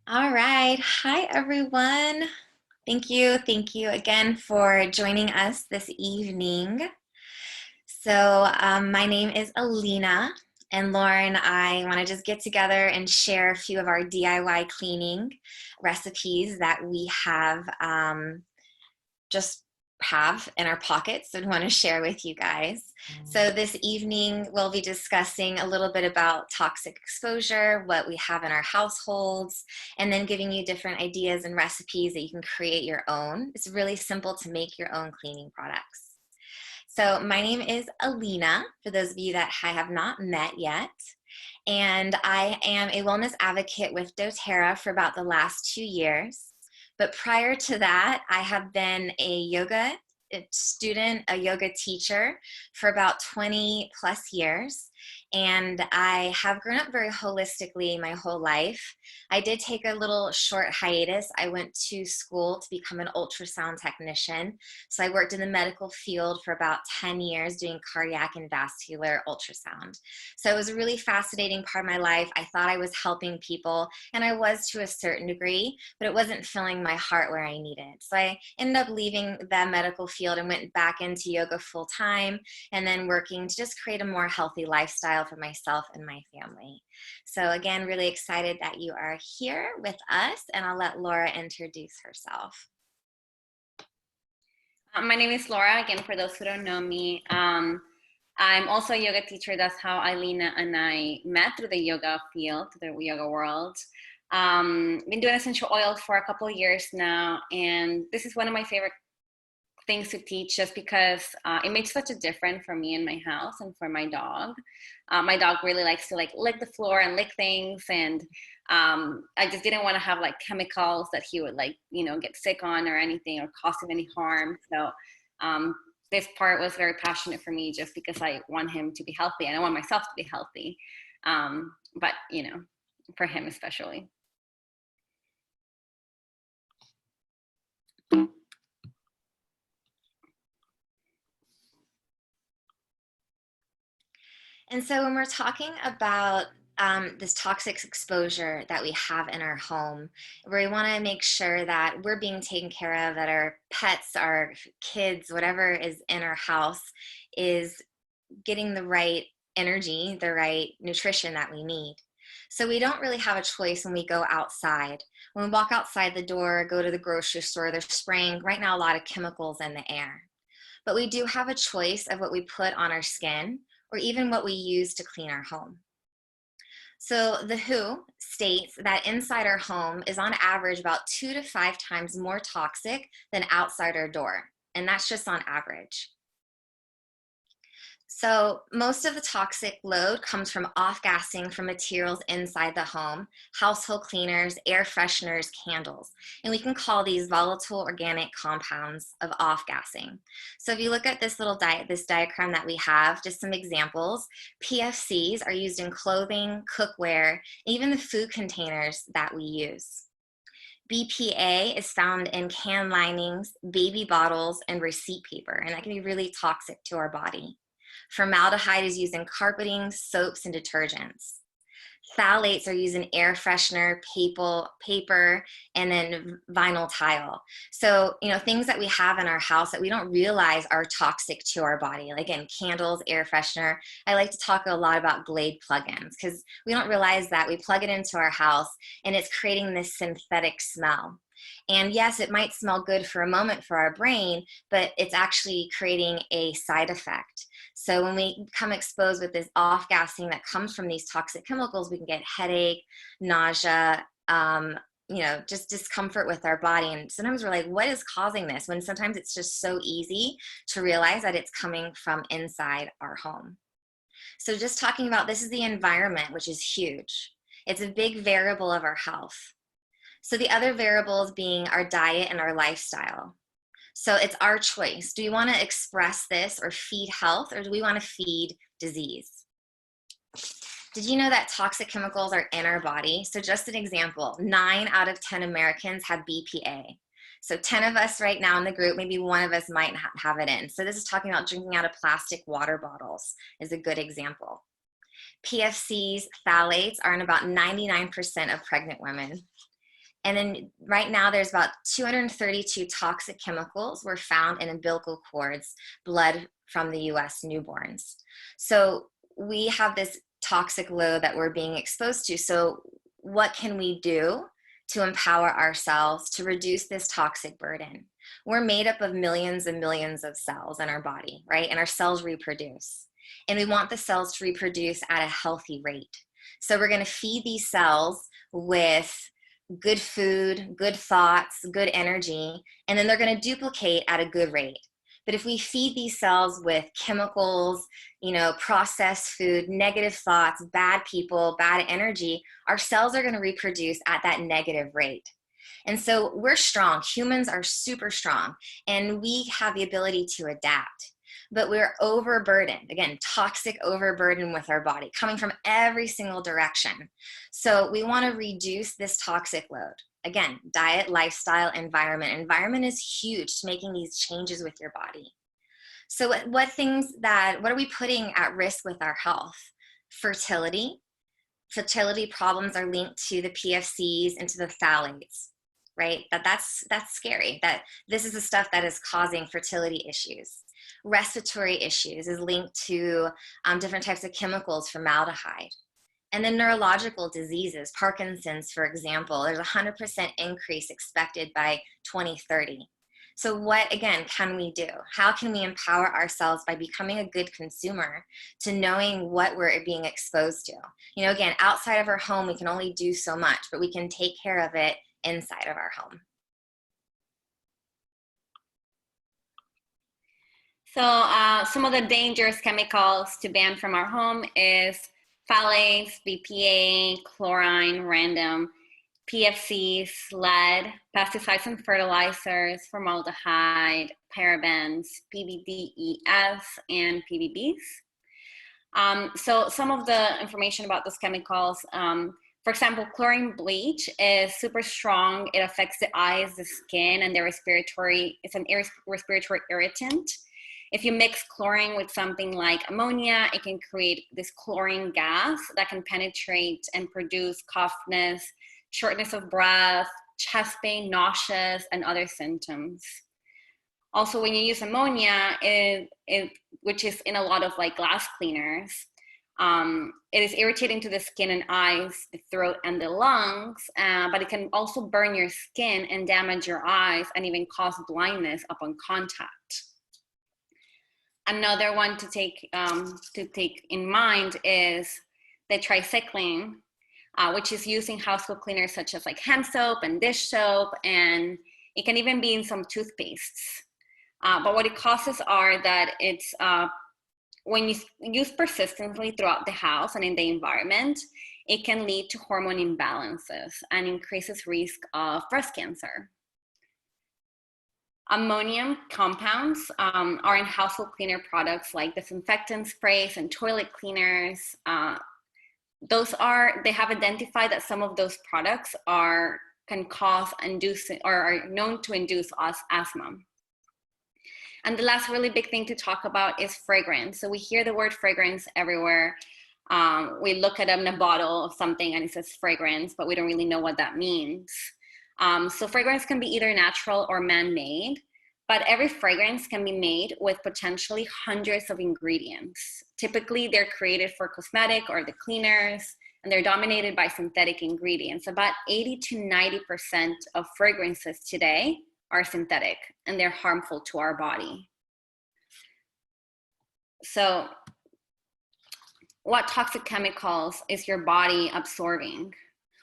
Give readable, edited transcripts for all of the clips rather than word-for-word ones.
All right. Hi, everyone. Thank you again for joining us this evening. My name is Alina, and Laura and I want to just get together and share a few of our DIY cleaning recipes that we just have in our pockets and want to share with you guys. So this evening we'll be discussing a little bit about toxic exposure, what we have in our households, and then giving you different ideas and recipes that you can create your own. It's really simple to make your own cleaning products. So my name is Alina, for those of you that I have not met yet. And I am a wellness advocate with doTERRA for about the last 2 years. But prior to that, I have been a yoga student, a yoga teacher for about 20 plus years. And I have grown up very holistically my whole life. I did take a little short hiatus. I went to school to become an ultrasound technician. So I worked in the medical field for about 10 years doing cardiac and vascular ultrasound. So it was a really fascinating part of my life. I thought I was helping people, and I was to a certain degree, but it wasn't filling my heart where I needed. So I ended up leaving the medical field and went back into yoga full time, and then working to just create a more healthy lifestyle for myself and my family. So again, really excited that you are here with us, and I'll let Laura introduce herself. My name is Laura, again, for those who don't know me. I'm also a yoga teacher. That's how Alina and I met, through the yoga field, the yoga world. Been doing essential oils for a couple of years now, and this is one of my favorite things to teach, just because it makes such a difference for me in my house and for my dog. My dog really likes to lick the floor and lick things, and I just didn't want to have chemicals that he would get sick on or anything, or cause him any harm. So this part was very passionate for me, just because I want him to be healthy and I want myself to be healthy. But for him especially. And so when we're talking about this toxic exposure that we have in our home, we want to make sure that we're being taken care of, that our pets, our kids, whatever is in our house is getting the right energy, the right nutrition that we need. So we don't really have a choice when we go outside. When we walk outside the door, go to the grocery store, they're spraying right now a lot of chemicals in the air. But we do have a choice of what we put on our skin, or even what we use to clean our home. So the WHO states that inside our home is on average about 2 to 5 times more toxic than outside our door. And that's just on average. So most of the toxic load comes from off-gassing from materials inside the home, household cleaners, air fresheners, candles. And we can call these volatile organic compounds of off-gassing. So if you look at this this diagram that we have, just some examples, PFCs are used in clothing, cookware, even the food containers that we use. BPA is found in can linings, baby bottles, and receipt paper, and that can be really toxic to our body. Formaldehyde is used in carpeting, soaps, and detergents. Phthalates are used in air freshener, paper, and then vinyl tile. So, things that we have in our house that we don't realize are toxic to our body. Like, again, candles, air freshener. I like to talk a lot about Glade plugins, because we don't realize that we plug it into our house and it's creating this synthetic smell. And yes, it might smell good for a moment for our brain, but it's actually creating a side effect. So when we become exposed with this off-gassing that comes from these toxic chemicals, we can get headache, nausea, just discomfort with our body. And sometimes we're like, what is causing this? When sometimes it's just so easy to realize that it's coming from inside our home. So just talking about, this is the environment, which is huge. It's a big variable of our health. So the other variables being our diet and our lifestyle. So it's our choice. Do we want to express this or feed health, or do we want to feed disease? Did you know that toxic chemicals are in our body? So just an example, 9 out of 10 Americans have BPA. So 10 of us right now in the group, maybe one of us might have it in. So this is talking about drinking out of plastic water bottles is a good example. PFCs, phthalates are in about 99% of pregnant women. And then right now there's about 232 toxic chemicals were found in umbilical cords, blood from the US newborns. So we have this toxic load that we're being exposed to. So what can we do to empower ourselves to reduce this toxic burden? We're made up of millions and millions of cells in our body, right? And our cells reproduce. And we want the cells to reproduce at a healthy rate. So we're going to feed these cells with good food, good thoughts, good energy, and then they're going to duplicate at a good rate. But if we feed these cells with chemicals, processed food, negative thoughts, bad people, bad energy, our cells are going to reproduce at that negative rate. And so we're strong. Humans are super strong, and we have the ability to adapt. But we're overburdened, again, toxic overburden with our body, coming from every single direction. So we want to reduce this toxic load. Again, diet, lifestyle, environment. Environment is huge to making these changes with your body. So what are we putting at risk with our health? Fertility. Fertility problems are linked to the PFCs and to the phthalates, right? That's scary. That this is the stuff that is causing fertility issues. Respiratory issues is linked to different types of chemicals, formaldehyde. And then neurological diseases, Parkinson's, for example, there's a 100% increase expected by 2030. So what, again, can we do? How can we empower ourselves by becoming a good consumer to knowing what we're being exposed to? Again, outside of our home, we can only do so much, but we can take care of it inside of our home. So some of the dangerous chemicals to ban from our home is phthalates, BPA, chlorine, random, PFCs, lead, pesticides and fertilizers, formaldehyde, parabens, PBDES, and PBBs. So some of the information about those chemicals, for example, chlorine bleach is super strong. It affects the eyes, the skin, and it's an respiratory irritant. If you mix chlorine with something like ammonia, it can create this chlorine gas that can penetrate and produce coughness, shortness of breath, chest pain, nausea, and other symptoms. Also, when you use ammonia, which is in a lot of glass cleaners, it is irritating to the skin and eyes, the throat, and the lungs, but it can also burn your skin and damage your eyes and even cause blindness upon contact. Another one to take in mind is the tricycline, which is used in household cleaners such as hand soap and dish soap, and it can even be in some toothpastes. But what it causes are that it's when you use persistently throughout the house and in the environment, it can lead to hormone imbalances and increases risk of breast cancer. Ammonium compounds are in household cleaner products like disinfectant sprays and toilet cleaners. They have identified that some of those products can induce or are known to induce asthma. And the last really big thing to talk about is fragrance. So we hear the word fragrance everywhere. We look at a bottle of something and it says fragrance, but we don't really know what that means. So fragrance can be either natural or man-made, but every fragrance can be made with potentially hundreds of ingredients. Typically, they're created for cosmetic or the cleaners, and they're dominated by synthetic ingredients. About 80 to 90% of fragrances today are synthetic, and they're harmful to our body. So what toxic chemicals is your body absorbing?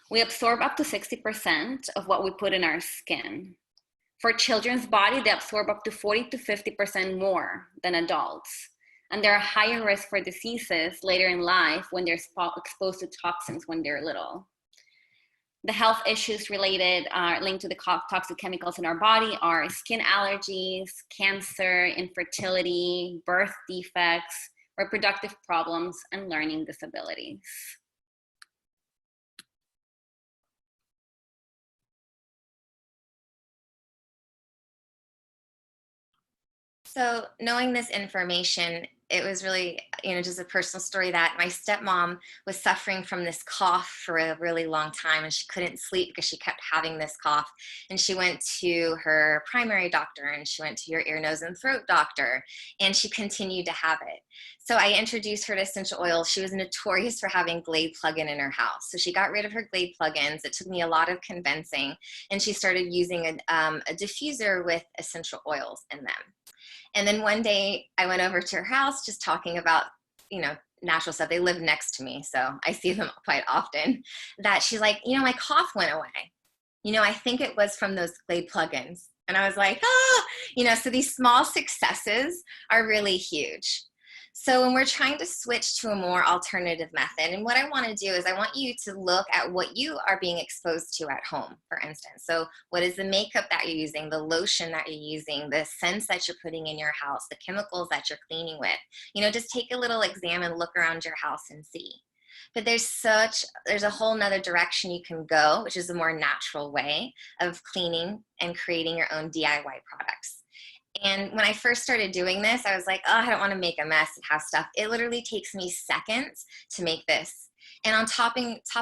We absorb up to 60% of what we put in our skin. For children's body, they absorb up to 40 to 50% more than adults. And they're higher risk for diseases later in life when they're exposed to toxins when they're little. The health issues linked to the toxic chemicals in our body are skin allergies, cancer, infertility, birth defects, reproductive problems, and learning disabilities. So, knowing this information, it was really, just a personal story that my stepmom was suffering from this cough for a really long time and she couldn't sleep because she kept having this cough. And she went to her primary doctor and she went to your ear, nose, and throat doctor, and she continued to have it. So, I introduced her to essential oils. She was notorious for having Glade plug-in in her house. So, she got rid of her Glade plug-ins. It took me a lot of convincing, and she started using a diffuser with essential oils in them. And then one day I went over to her house just talking about, natural stuff. They live next to me, so I see them quite often. That she's like, my cough went away. I think it was from those Glade plugins. And I was like, so these small successes are really huge. So when we're trying to switch to a more alternative method, and what I want to do is I want you to look at what you are being exposed to at home, for instance. So what is the makeup that you're using, the lotion that you're using, the scents that you're putting in your house, the chemicals that you're cleaning with? Just take a little exam and look around your house and see. But there's a whole nother direction you can go, which is a more natural way of cleaning and creating your own DIY products. And when I first started doing this, I was like, I don't want to make a mess and have stuff. It literally takes me seconds to make this. And on top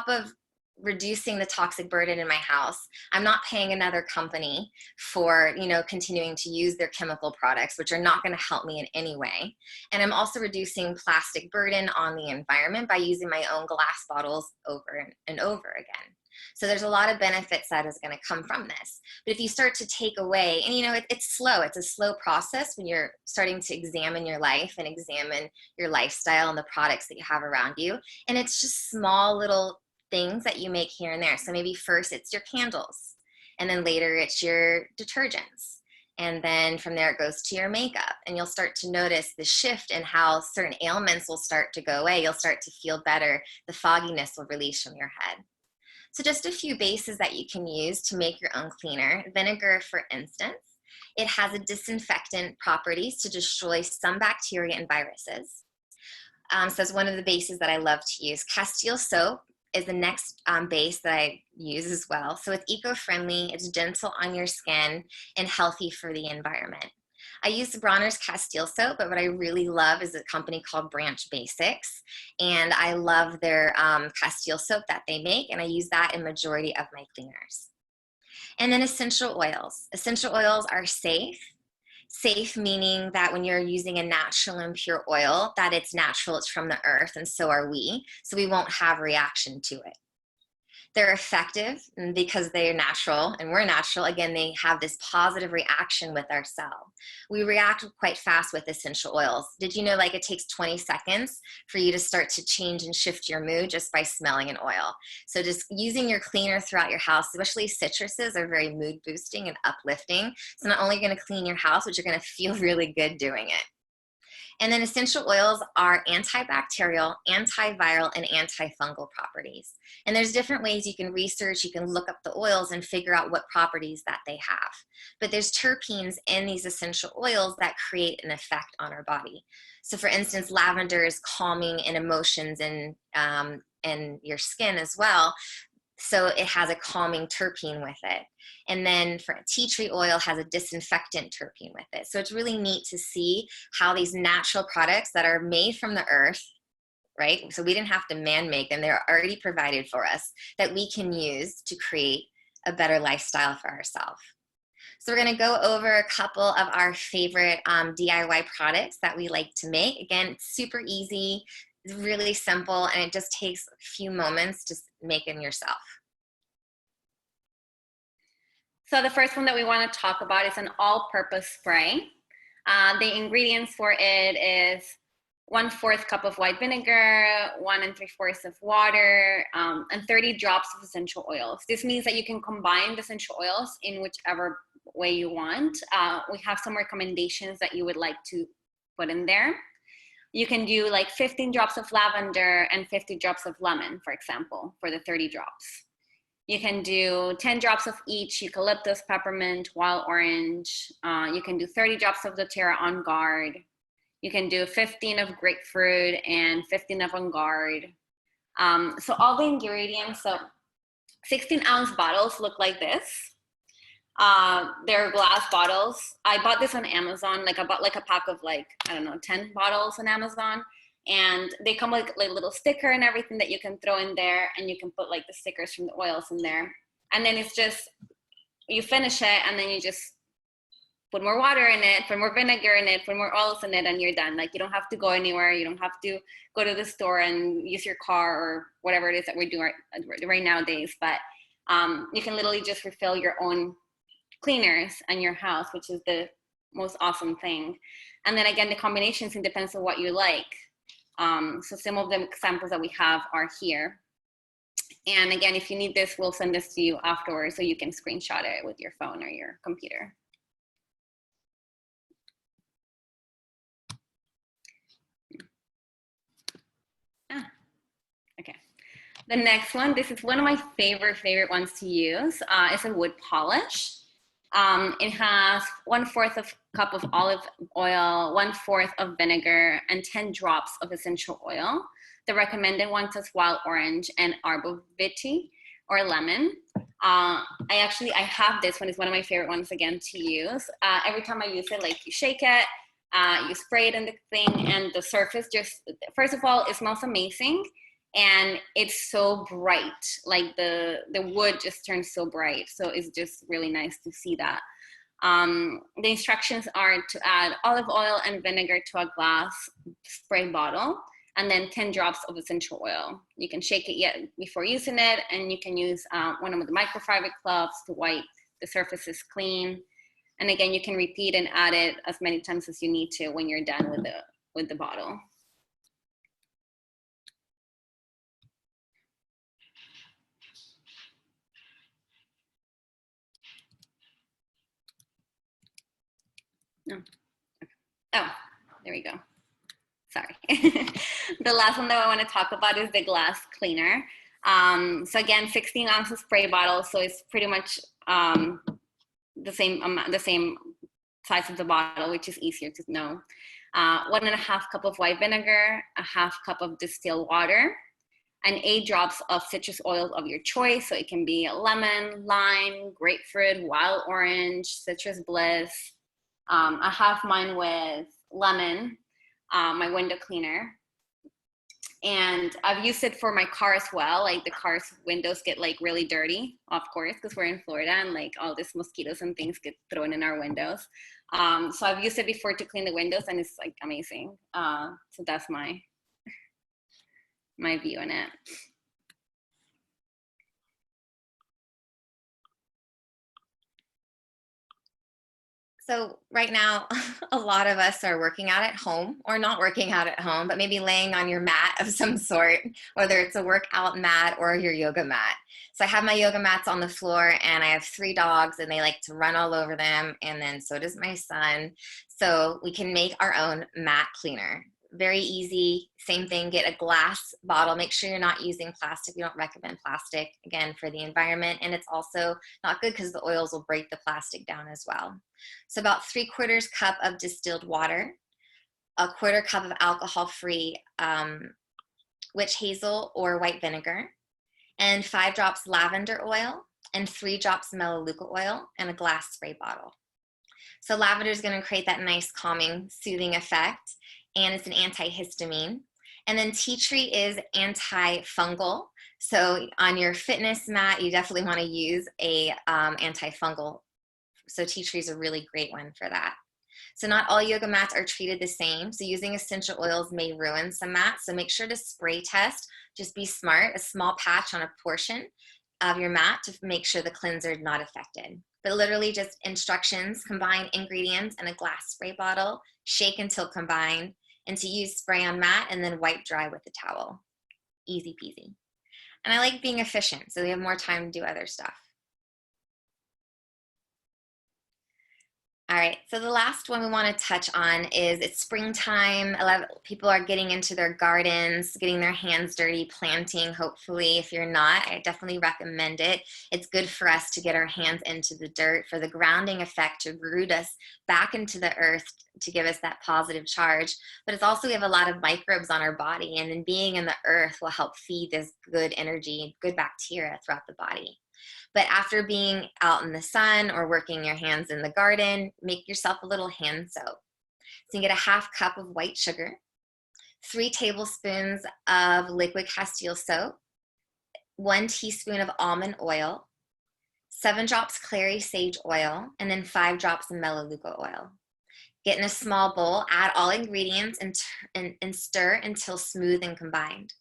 of reducing the toxic burden in my house, I'm not paying another company for, continuing to use their chemical products, which are not going to help me in any way. And I'm also reducing plastic burden on the environment by using my own glass bottles over and over again. So there's a lot of benefits that is going to come from this. But if you start to take away, and it's slow, it's a slow process when you're starting to examine your life and examine your lifestyle and the products that you have around you. And it's just small little things that you make here and there. So maybe first it's your candles, and then later it's your detergents. And then from there it goes to your makeup, and you'll start to notice the shift in how certain ailments will start to go away. You'll start to feel better. The fogginess will release from your head. So just a few bases that you can use to make your own cleaner. Vinegar, for instance, it has a disinfectant properties to destroy some bacteria and viruses. So that's one of the bases that I love to use. Castile soap is the next base that I use as well. So it's eco-friendly, it's gentle on your skin, and healthy for the environment. I use the Bronner's Castile soap, but what I really love is a company called Branch Basics, and I love their Castile soap that they make, and I use that in majority of my cleaners. And then essential oils. Essential oils are safe. Safe meaning that when you're using a natural and pure oil, that it's natural, it's from the earth, and so are we, so we won't have reaction to it. They're effective because they're natural and we're natural. Again, they have this positive reaction with our cell. We react quite fast with essential oils. Did you know it takes 20 seconds for you to start to change and shift your mood just by smelling an oil? So just using your cleaner throughout your house, especially citruses, are very mood boosting and uplifting. So not only going to clean your house, but you're going to feel really good doing it. And then essential oils are antibacterial, antiviral, and antifungal properties. And there's different ways you can research, you can look up the oils and figure out what properties that they have. But there's terpenes in these essential oils that create an effect on our body. So for instance, lavender is calming in emotions and your skin as well. So it has a calming terpene with it. And then for tea tree oil has a disinfectant terpene with it. So it's really neat to see how these natural products that are made from the earth, right? So we didn't have to man make them. They're already provided for us that we can use to create a better lifestyle for ourselves. So we're going to go over a couple of our favorite DIY products that we like to make. Again, it's super easy. It's really simple, and it just takes a few moments to make it yourself. So the first one that we want to talk about is an all-purpose spray. The ingredients for it is 1/4 cup of white vinegar, 1 3/4 of water, and 30 drops of essential oils. This means that you can combine the essential oils in whichever way you want. We have some recommendations that you would like to put in there. You can do 15 drops of lavender and 50 drops of lemon, for example, for the 30 drops. You can do 10 drops of each, eucalyptus, peppermint, wild orange. You can do 30 drops of doTERRA On Guard. You can do 15 of grapefruit and 15 of On Guard. So all the ingredients, so 16-ounce bottles look like this. They're glass bottles. I bought this on Amazon. Like I bought like a pack of like, I don't know, 10 bottles on Amazon. And they come with like little sticker and everything that you can throw in there, and you can put like the stickers from the oils in there. And then it's just, you finish it and then you just put more water in it, put more vinegar in it, put more oils in it, and you're done. Like you don't have to go anywhere. You don't have to go to the store and use your car or whatever it is that we're doing right nowadays. But you can literally just refill your own cleaners in your house, which is the most awesome thing. And then again, the combinations, it depends on what you like. So some of the examples that we have are here. And again, if you need this, we'll send this to you afterwards so you can screenshot it with your phone or your computer. Okay. The next one, this is one of my favorite ones to use. It's a wood polish. It has 1/4 of cup of olive oil, 1/4 of vinegar, and 10 drops of essential oil. The recommended ones is wild orange and arbor-vitae or lemon. I have this one. It's one of my favorite ones again to use. Every time I use it, like you shake it, you spray it in the thing, and the surface just, first of all, it smells amazing. And it's so bright, like the wood just turns so bright. So it's just really nice to see that. The instructions are to add olive oil and vinegar to a glass spray bottle, and then 10 drops of essential oil. You can shake it before using it, and you can use one of the microfiber cloths to wipe the surfaces clean. And again, you can repeat and add it as many times as you need to when you're done with the bottle. No. Oh, there we go. Sorry. The last one that I want to talk about is the glass cleaner. So again, 16 ounces spray bottle. So it's pretty much the same size of the bottle, which is easier to know. 1.5 cup of white vinegar, 1/2 cup of distilled water, and 8 drops of citrus oil of your choice. So it can be lemon, lime, grapefruit, wild orange, citrus bliss. I have mine with lemon, my window cleaner. And I've used it for my car as well. Like the car's windows get like really dirty, of course, because we're in Florida and like all these mosquitoes and things get thrown in our windows. So I've used it before to clean the windows, and it's like amazing. So that's my view on it. So right now, a lot of us are working out at home or not working out at home, but maybe laying on your mat of some sort, whether it's a workout mat or your yoga mat. So I have my yoga mats on the floor, and I have 3 dogs, and they like to run all over them. And then so does my son. So we can make our own mat cleaner. Very easy. Same thing, get a glass bottle. Make sure you're not using plastic. We don't recommend plastic, again, for the environment. And it's also not good because the oils will break the plastic down as well. So about 3/4 cup of distilled water, 1/4 cup of alcohol-free witch hazel or white vinegar, and 5 drops lavender oil, and 3 drops melaleuca oil, and a glass spray bottle. So lavender is going to create that nice calming, soothing effect, and it's an antihistamine. And then tea tree is antifungal. So on your fitness mat, you definitely want to use a antifungal. So tea tree is a really great one for that. So not all yoga mats are treated the same. So using essential oils may ruin some mats. So make sure to spray test. Just be smart, a small patch on a portion of your mat to make sure the cleanser is not affected. But literally just instructions, combine ingredients in a glass spray bottle, shake until combined, and to use spray on mat and then wipe dry with a towel. Easy peasy. And I like being efficient, so we have more time to do other stuff. All right, so the last one we want to touch on is it's springtime. A lot of people are getting into their gardens, getting their hands dirty, planting, hopefully. If you're not, I definitely recommend it. It's good for us to get our hands into the dirt, for the grounding effect to root us back into the earth to give us that positive charge. But it's also, we have a lot of microbes on our body, and then being in the earth will help feed this good energy, good bacteria throughout the body. But after being out in the sun or working your hands in the garden, make yourself a little hand soap. So you get a 1/2 cup of white sugar, 3 tablespoons of liquid Castile soap, 1 teaspoon of almond oil, 7 drops clary sage oil, and then 5 drops of melaleuca oil. Get in a small bowl, add all ingredients, and stir until smooth and combined.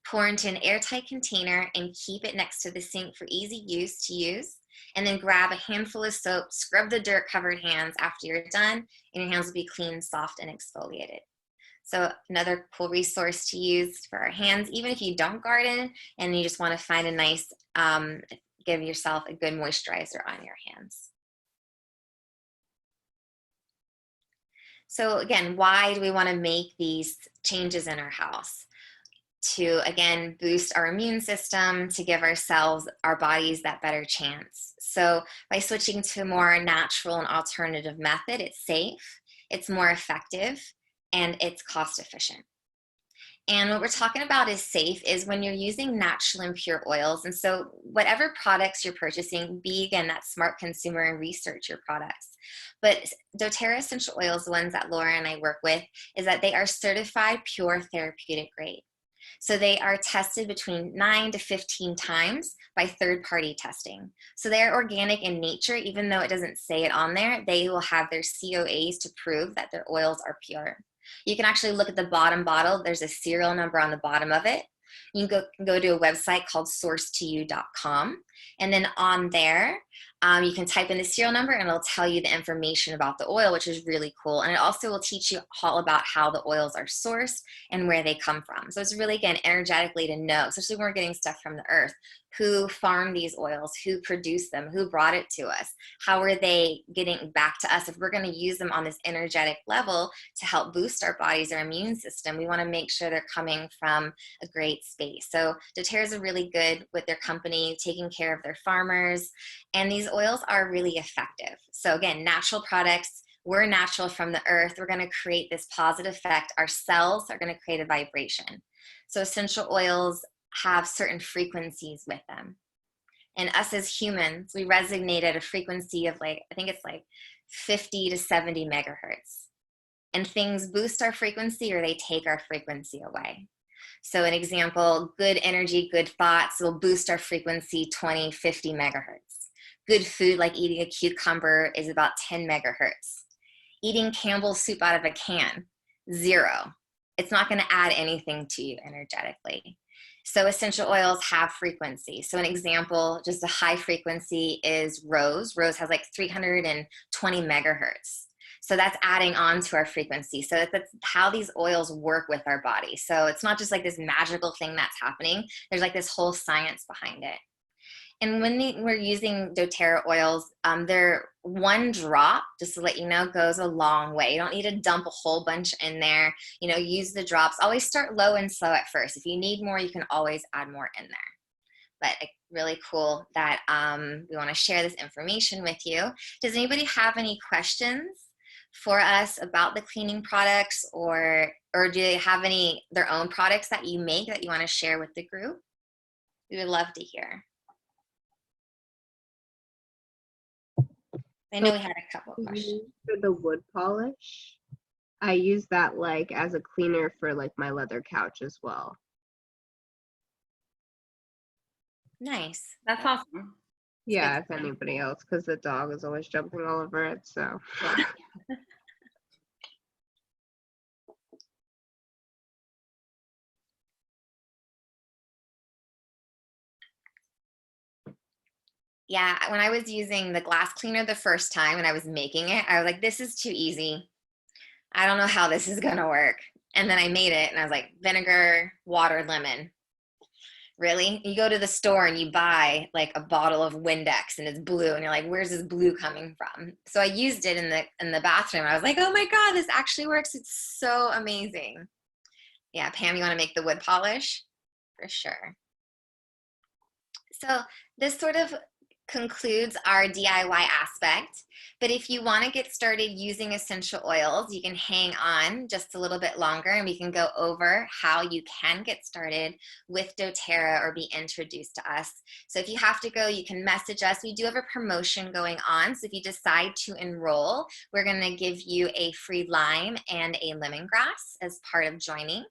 Pour into an airtight container and keep it next to the sink for easy use to use. And then grab a handful of soap, scrub the dirt-covered hands after you're done, and your hands will be clean, soft, and exfoliated. So another cool resource to use for our hands, even if you don't garden and you just want to find a nice, give yourself a good moisturizer on your hands. So again, why do we want to make these changes in our house? To, again, boost our immune system, to give ourselves, our bodies, that better chance. So by switching to a more natural and alternative method, it's safe, it's more effective, and it's cost efficient. And what we're talking about is safe is when you're using natural and pure oils. And so whatever products you're purchasing, be, again, that smart consumer and research your products. But doTERRA essential oils, the ones that Laura and I work with, is that they are certified pure therapeutic grade. So they are tested between 9 to 15 times by third-party testing. So they're organic in nature, even though it doesn't say it on there, they will have their COAs to prove that their oils are pure. You can actually look at the bottom bottle. There's a serial number on the bottom of it. You can go to a website called sourcetoyou.com. And then on there, you can type in the serial number and it'll tell you the information about the oil, which is really cool. And it also will teach you all about how the oils are sourced and where they come from. So it's really, again, energetically to know, especially when we're getting stuff from the earth, who farmed these oils, who produced them, who brought it to us, how are they getting back to us. If we're going to use them on this energetic level to help boost our bodies, our immune system, we want to make sure they're coming from a great space. So doTERRA is really good with their company, taking care of their farmers, and these oils are really effective. So again, natural products, we're natural from the earth, we're going to create this positive effect. Our cells are going to create a vibration. So essential oils have certain frequencies with them. And us as humans, we resonate at a frequency of I think it's 50 to 70 megahertz. And things boost our frequency or they take our frequency away. So an example, good energy, good thoughts will boost our frequency 20, 50 megahertz. Good food like eating a cucumber is about 10 megahertz. Eating Campbell's soup out of a can, 0. It's not going to add anything to you energetically. So essential oils have frequency. So an example, just a high frequency is rose. Rose has 320 megahertz. So that's adding on to our frequency. So that's how these oils work with our body. So it's not just this magical thing that's happening. There's this whole science behind it. And when we're using doTERRA oils, they're 1 drop, just to let you know, goes a long way. You don't need to dump a whole bunch in there. Use the drops. Always start low and slow at first. If you need more, you can always add more in there. But really cool that we want to share this information with you. Does anybody have any questions for us about the cleaning products, or do they have their own products that you make that you want to share with the group? We would love to hear. I know we had a couple of questions. For the wood polish, I use that as a cleaner for my leather couch as well. Nice. That's awesome. Yeah, if anybody else, because the dog is always jumping all over it, so. Yeah. Yeah, when I was using the glass cleaner the first time and I was making it, I was like, this is too easy. I don't know how this is going to work. And then I made it and I was like, vinegar, water, lemon. Really? You go to the store and you buy a bottle of Windex and it's blue and you're like, where's this blue coming from? So I used it in the bathroom. I was like, oh my God, this actually works. It's so amazing. Yeah, Pam, you want to make the wood polish? For sure. So this sort of concludes our DIY aspect. But if you want to get started using essential oils, you can hang on just a little bit longer and we can go over how you can get started with doTERRA or be introduced to us. So if you have to go, you can message us. We do have a promotion going on. So if you decide to enroll, we're going to give you a free lime and a lemongrass as part of joining.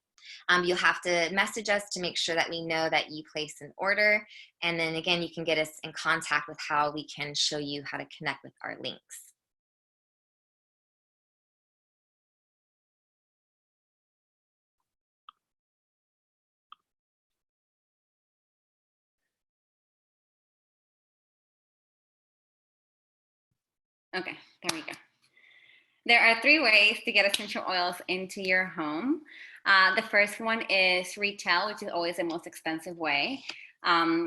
You'll have to message us to make sure that we know that you placed an order. And then again, you can get us in contact with how we can show you how to connect with our links. Okay, there we go. There are 3 ways to get essential oils into your home. The first one is retail, which is always the most expensive way,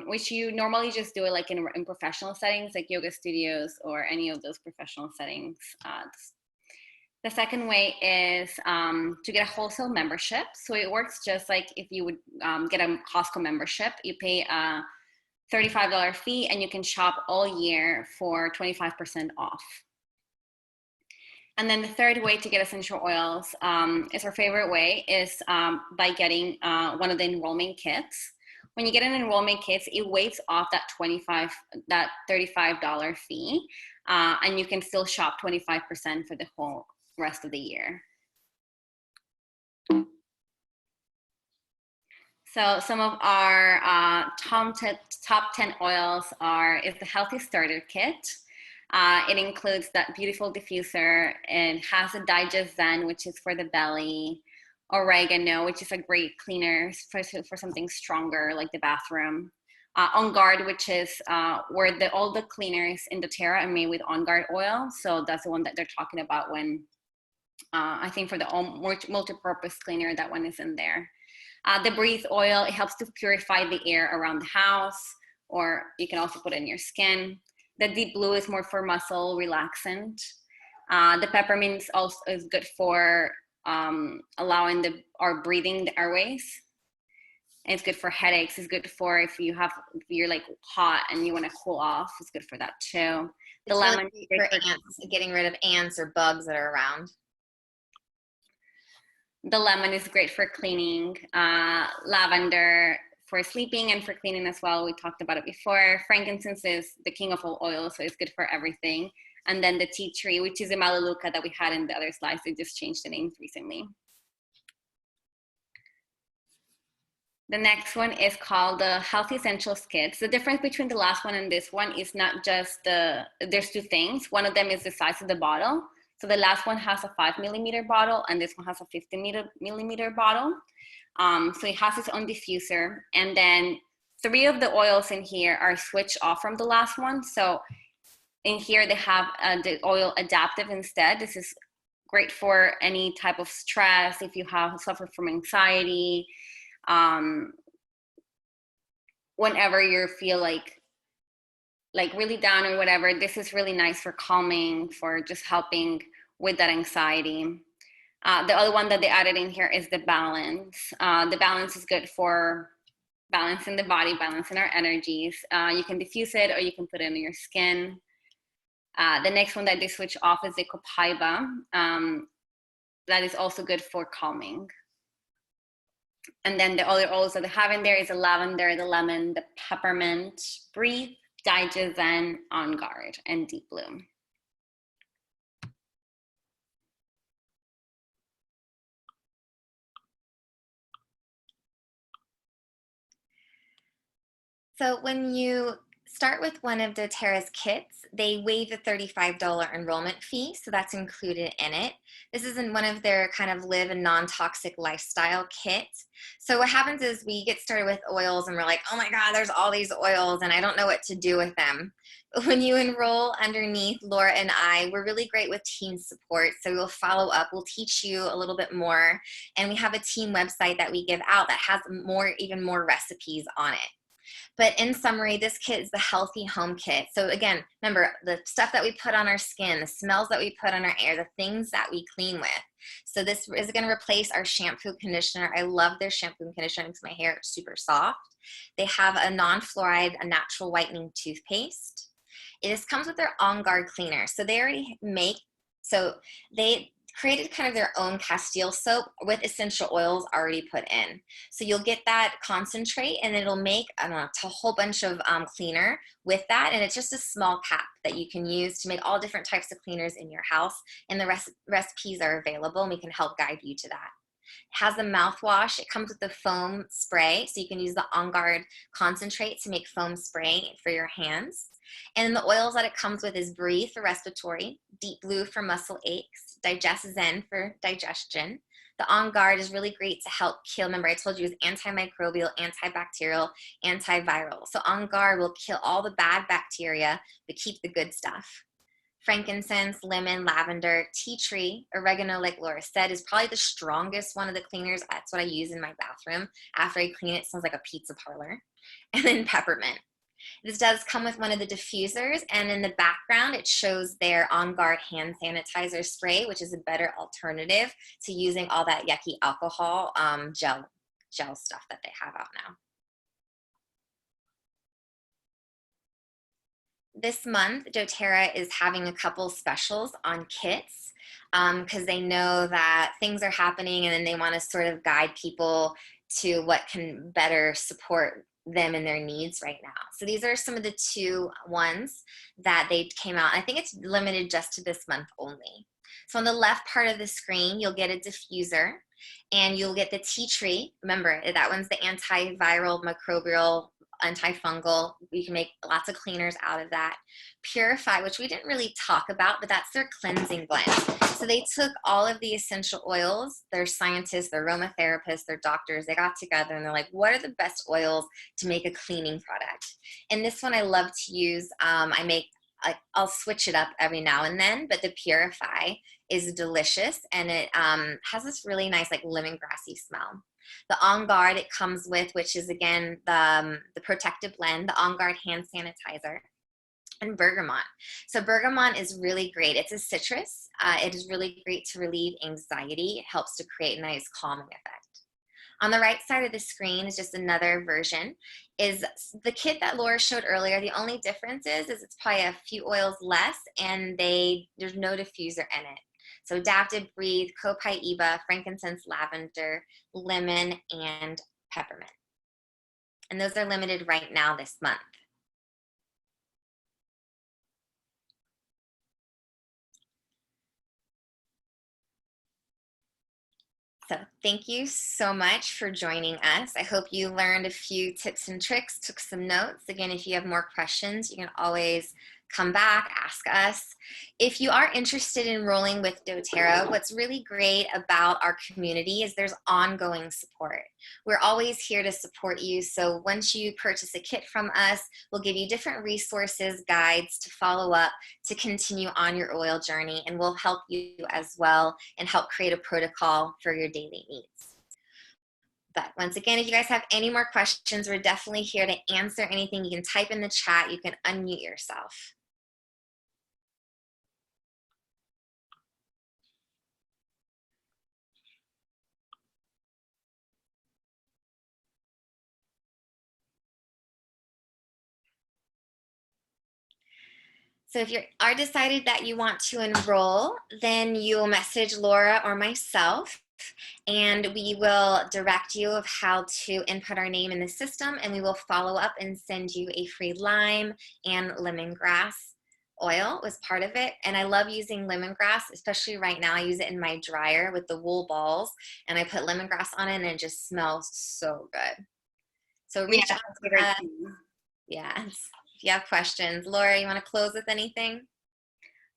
which you normally just do it like in professional settings, like yoga studios or any of those professional settings. The second way is to get a wholesale membership. So it works just like if you would get a Costco membership. You pay a $35 fee and you can shop all year for 25% off. And then the third way to get essential oils is our favorite way, is by getting one of the enrollment kits. When you get an enrollment kit, it waives off that $35 fee, and you can still shop 25% for the whole rest of the year. So some of our top 10 oils is the Healthy Starter Kit. It includes that beautiful diffuser and has a Digest Zen, which is for the belly, oregano, which is a great cleaner for something stronger like the bathroom, On Guard, which is where all the cleaners in doTERRA are made with On Guard oil. So that's the one that they're talking about when, I think for the multi-purpose cleaner, that one is in there. The Breathe oil, it helps to purify the air around the house, or you can also put it in your skin. The Deep Blue is more for muscle relaxant. The peppermint also is good for allowing or breathing the airways. And it's good for headaches. It's good for if you're like hot and you want to cool off. It's good for that too. The It's lemon really great for ants, getting rid of ants or bugs that are around. The lemon is great for cleaning. Lavender for sleeping and for cleaning as well. We talked about it before. Frankincense is the king of all oils, so it's good for everything. And then the tea tree, which is the Melaleuca that we had in the other slides. They just changed the names recently. The next one is called the Healthy Essentials Kits. The difference between the last one and this one is not just there's 2 things. One of them is the size of the bottle. So the last one has a 5mm bottle and this one has a 50mm bottle. So it has its own diffuser. And then 3 of the oils in here are switched off from the last one. So in here they have the oil adaptive instead. This is great for any type of stress. If you suffer from anxiety, whenever you feel like really down or whatever, this is really nice for calming, for just helping with that anxiety. The other one that they added in here is the Balance. The Balance is good for balancing the body, balancing our energies. You can diffuse it or you can put it in your skin. The next one that they switch off is the Copaiba. That is also good for calming. And then the other oils that they have in there is the lavender, the lemon, the peppermint, Breathe, Digest Zen, On Guard, and Deep Blue. So when you start with one of doTERRA's kits, they waive the $35 enrollment fee, so that's included in it. This is in one of their kind of live a non-toxic lifestyle kits. So what happens is we get started with oils and we're like, oh my God, there's all these oils and I don't know what to do with them. But when you enroll underneath Laura and I, we're really great with team support. So we'll follow up, we'll teach you a little bit more. And we have a team website that we give out that has even more recipes on it. But in summary, this kit is the Healthy Home Kit. So again, remember the stuff that we put on our skin, the smells that we put on our air, the things that we clean with. So this is going to replace our shampoo conditioner. I love their shampoo and conditioner. It makes my hair super soft. They have a non-fluoride, a natural whitening toothpaste. This comes with their On Guard cleaner. So they already make, so they created kind of their own Castile soap with essential oils already put in. So you'll get that concentrate and it'll make a whole bunch of cleaner with that. And it's just a small cap that you can use to make all different types of cleaners in your house. And the recipes are available and we can help guide you to that. It has a mouthwash. It comes with the foam spray, so you can use the On Guard concentrate to make foam spray for your hands. And the oils that it comes with is Breathe for respiratory, Deep Blue for muscle aches, Digest Zen for digestion. The On Guard is really great to help kill. Remember, I told you it's antimicrobial, antibacterial, antiviral. So On Guard will kill all the bad bacteria, but keep the good stuff. Frankincense, lemon, lavender, tea tree, oregano, like Laura said, is probably the strongest one of the cleaners. That's what I use in my bathroom. After I clean it, it smells like a pizza parlor. And then peppermint. This does come with one of the diffusers, and in the background, it shows their On Guard hand sanitizer spray, which is a better alternative to using all that yucky alcohol gel stuff that they have out now. This month, doTERRA is having a couple specials on kits because they know that things are happening and then they want to sort of guide people to what can better support them and their needs right now. So these are some of the two ones that they came out. I think it's limited just to this month only. So on the left part of the screen, you'll get a diffuser and you'll get the tea tree. Remember, that one's the antiviral, microbial, antifungal. You can make lots of cleaners out of that. Purify, which we didn't really talk about, but that's their cleansing blend. So they took all of the essential oils, their scientists, their aromatherapists, their doctors, they got together and they're like, what are the best oils to make a cleaning product? And this one I love to use. I'll switch it up every now and then, but the Purify is delicious and it has this really nice like lemongrassy smell. The On Guard it comes with, which is again the protective blend, the On Guard hand sanitizer, and bergamot. So bergamot is really great. It's a citrus. It is really great to relieve anxiety. It helps to create a nice calming effect. On the right side of the screen is just another version. Is the kit that Laura showed earlier. The only difference is it's probably a few oils less, and there's no diffuser in it. So Adaptive Breathe, Copaiba, frankincense, lavender, lemon, and peppermint. And those are limited right now this month. So thank you so much for joining us. I hope you learned a few tips and tricks, took some notes. Again, if you have more questions, you can always come back, ask us. If you are interested in enrolling with doTERRA, what's really great about our community is there's ongoing support. We're always here to support you. So once you purchase a kit from us, we'll give you different resources, guides to follow up, to continue on your oil journey, and we'll help you as well and help create a protocol for your daily needs. But once again, if you guys have any more questions, we're definitely here to answer anything. You can type in the chat, you can unmute yourself. So if you are decided that you want to enroll, then you'll message Laura or myself, and we will direct you of how to input our name in the system, and we will follow up and send you a free lime and lemongrass oil was part of it. And I love using lemongrass, especially right now. I use it in my dryer with the wool balls, and I put lemongrass on it, and it just smells so good. So reach out to us. Yes. If you have questions. Laura, you want to close with anything?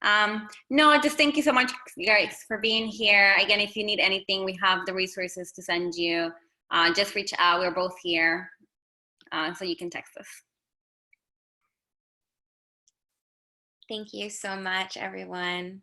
No, just thank you so much, guys, for being here. Again, if you need anything, we have the resources to send you. Just reach out. We're both here, so you can text us. Thank you so much, everyone.